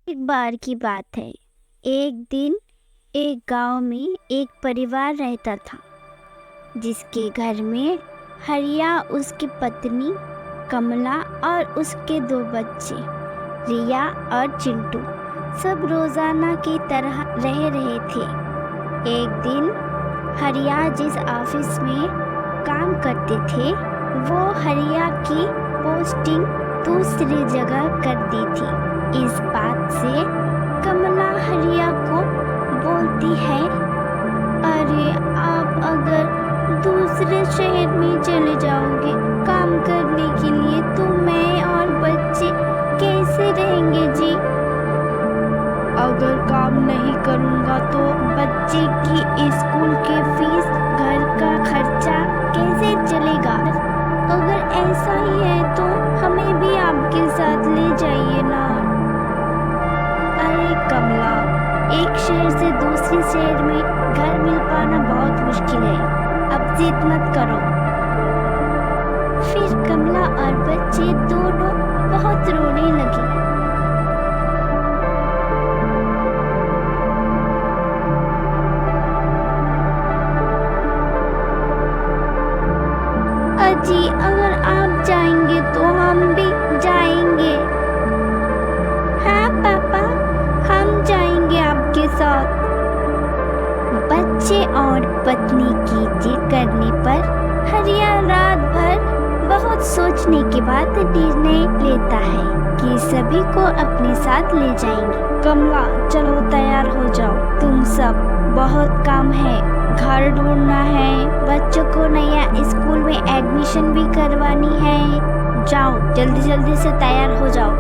एक बार की बात है। एक दिन एक गांव में एक परिवार रहता था, जिसके घर में हरिया, उसकी पत्नी कमला और उसके 2 बच्चे रिया और चिंटू सब रोजाना की तरह रह रहे थे। एक दिन हरिया जिस ऑफिस में काम करते थे, वो हरिया की पोस्टिंग दूसरी जगह कर दी थी। इस बात से कमला हरिया को बोलती है, अरे आप अगर दूसरे शहर में चले जाओगे काम करने के लिए तो मैं और बच्चे कैसे रहेंगे जी? अगर काम नहीं करूँगा तो बच्चे की स्कूल के फीस, घर का खर्चा कैसे चलेगा? अगर ऐसा ही है तो हमें भी आपके साथ ले जाइए ना। अरे कमला, एक शहर से दूसरे शहर में घर मिल पाना बहुत मुश्किल है, अब जिद मत करो। फिर कमला और बच्चे दोनों बहुत रोने लगे। अजी, अगर आप जाएंगे तो हम भी जाएंगे। हाँ पापा, हम जाएंगे आपके साथ। बच्चे और पत्नी की जिद करने पर हरिया रात भर बहुत सोचने के बाद निर्णय लेता है कि सभी को अपने साथ ले जाएंगे। कमला चलो तैयार हो जाओ, तुम सब, बहुत काम है, घर ढूंढना है, बच्चों को नया स्कूल में एडमिशन भी करवानी है। जाओ जल्दी जल्दी से तैयार हो जाओ।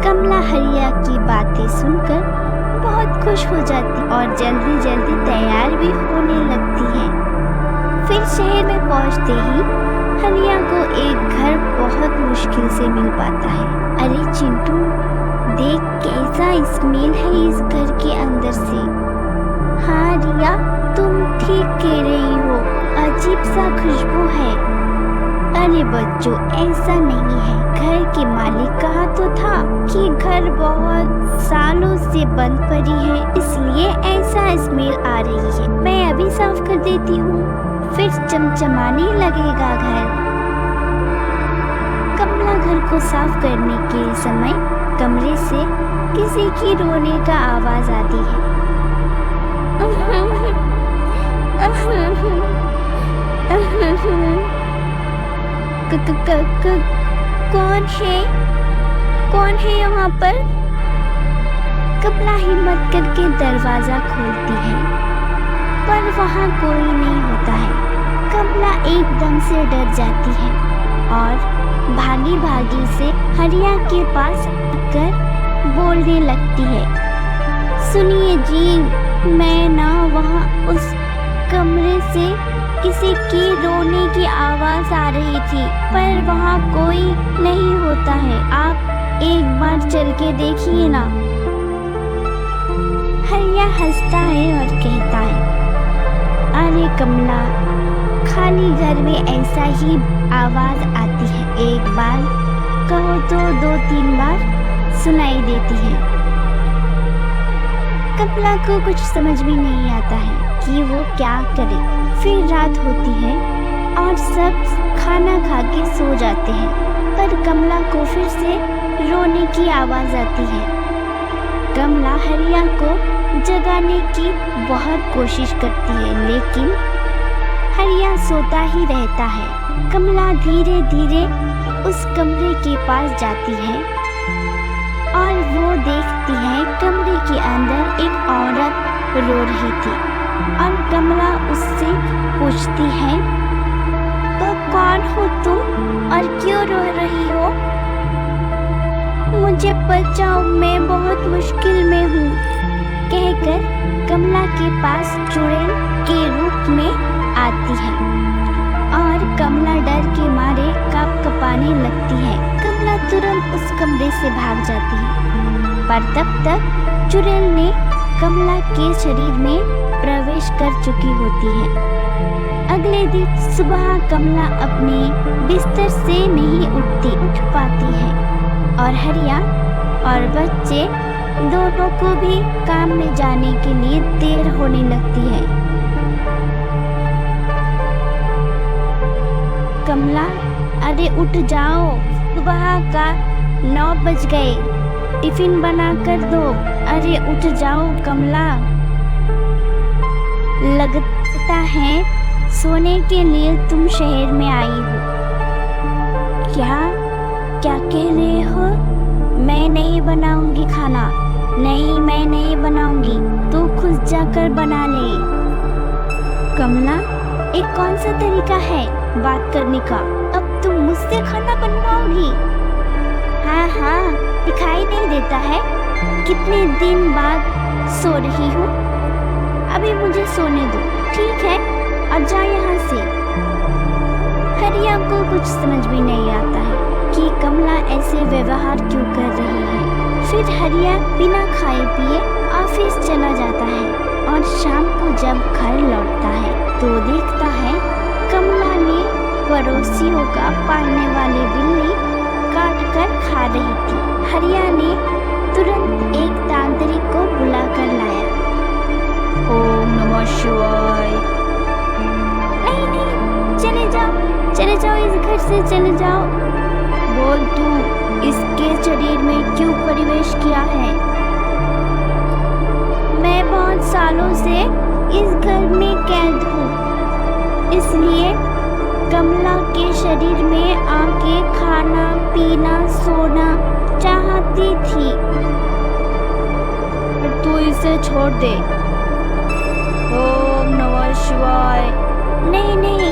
कमला हरिया की बातें सुनकर बहुत खुश हो जाती और जल्दी जल्दी तैयार भी होने लगती है। फिर शहर में पहुंचते ही हरिया को एक घर बहुत मुश्किल से मिल पाता है। अरे चिंटू, देख कैसा स्मेल है इस घर के अंदर से। हाँ रिया, तुम ठीक कह रही हो, अजीब सा खुशबू है। अरे बच्चों, ऐसा नहीं है, घर के मालिक कहा तो था कि घर बहुत सालों से बंद पड़ी है, इसलिए ऐसा स्मेल आ रही है। मैं अभी साफ कर देती हूँ, फिर चमचमाने लगेगा घर। कमला घर को साफ करने के समय कमरे से किसी की रोने का आवाज आती है। कौन है यहाँ पर? कमला हिम्मत करके दरवाजा खोलती है, पर वहाँ कोई नहीं होता है। कमला एकदम से डर जाती है और भागी भागी से हरिया के पास आकर बोलने लगती है, सुनिए जी, मैं ना वहाँ उस कमरे से किसी की रोने की आवाज आ रही थी, पर वहाँ कोई नहीं होता है, आप एक बार चल के देखिए ना। हरिया हंसता है और कहता है, अरे कमला, खाली घर में ऐसा ही आवाज आती है, एक बार कहो तो 2-3 बार सुनाई देती है। कमला को कुछ समझ भी नहीं आता है कि वो क्या करे। फिर रात होती है और सब खाना खा के सो जाते हैं, पर कमला को फिर से रोने की आवाज आती है। कमला हरिया को जगाने की बहुत कोशिश करती है, लेकिन हरिया सोता ही रहता है। कमला धीरे धीरे उस कमरे के पास जाती है और वो देखती है कमरे के अंदर एक औरत रो रही थी और कमला उससे पूछती है, तो कौन हो तुम और क्यों रो रही हो? मुझे बचाओ, मैं बहुत मुश्किल में हूँ, कहकर कमला के पास चुड़ैल के रूप में आती है और कमला डर के मारे कँपाने लगती है। कमला तुरंत उस कमरे से भाग जाती है, पर तब तक चुड़ैल ने कमला के शरीर में प्रवेश कर चुकी होती है। अगले दिन सुबह कमला अपने बिस्तर से नहीं उठ पाती है और हरिया और बच्चे दोनों को भी काम में जाने के लिए देर होने लगती है। कमला, अरे उठ जाओ, सुबह का 9 बज गए, टिफिन बना कर दो। अरे उठ जाओ कमला। लगता है सोने के लिए तुम शहर में आई हो। क्या क्या कह रहे हो? मैं नहीं बनाऊंगी खाना। नहीं, मैं नहीं बनाऊंगी, तू खुद जाकर बना ले। कमला, एक कौन सा तरीका है बात करने का? अब तुम मुझसे खाना बनवाओगी? हाँ हाँ, दिखाई नहीं देता है कितने दिन बाद सो रही हूँ। अभी मुझे सोने दो, ठीक है? अब जाओ यहाँ से। हरिया को कुछ समझ भी नहीं आता है कि कमला ऐसे व्यवहार क्यों कर रही है। फिर हरिया बिना खाए पिए ऑफिस चला जाता है और शाम को जब घर लौटता है तो देखता है कमला ने पड़ोसियों का पालने वाली बिल्ली काट कर खा रही थी। हरिया ने तुरंत एक तांत्रिक को बुलाकर लाया। ओम नमः शिवाय। नहीं नहीं, चले जाओ, इस घर से चले जाओ। बोल, तू इसके शरीर में क्यों प्रवेश किया है? मैं बहुत सालों से इस घर में कैद हूँ, इसलिए कमला के शरीर में आके खाना पीना सोना चाहती थी। पर तू इसे छोड़ दे। ओम नमः शिवाय। नहीं नहीं,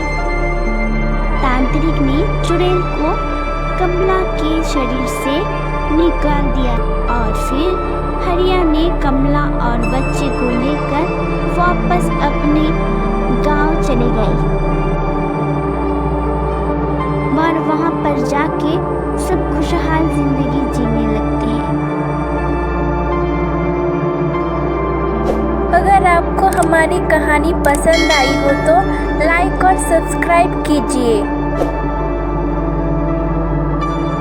तांत्रिक ने चुड़ैल को कमला के शरीर से निकाल दिया और फिर हरिया ने कमला और बच्चे को लेकर वापस अपने गांव चले गई और वहां पर जाके सब खुशहाल जिंदगी जीने लगते हैं। अगर आपको हमारी कहानी पसंद आई हो तो लाइक और सब्सक्राइब कीजिए।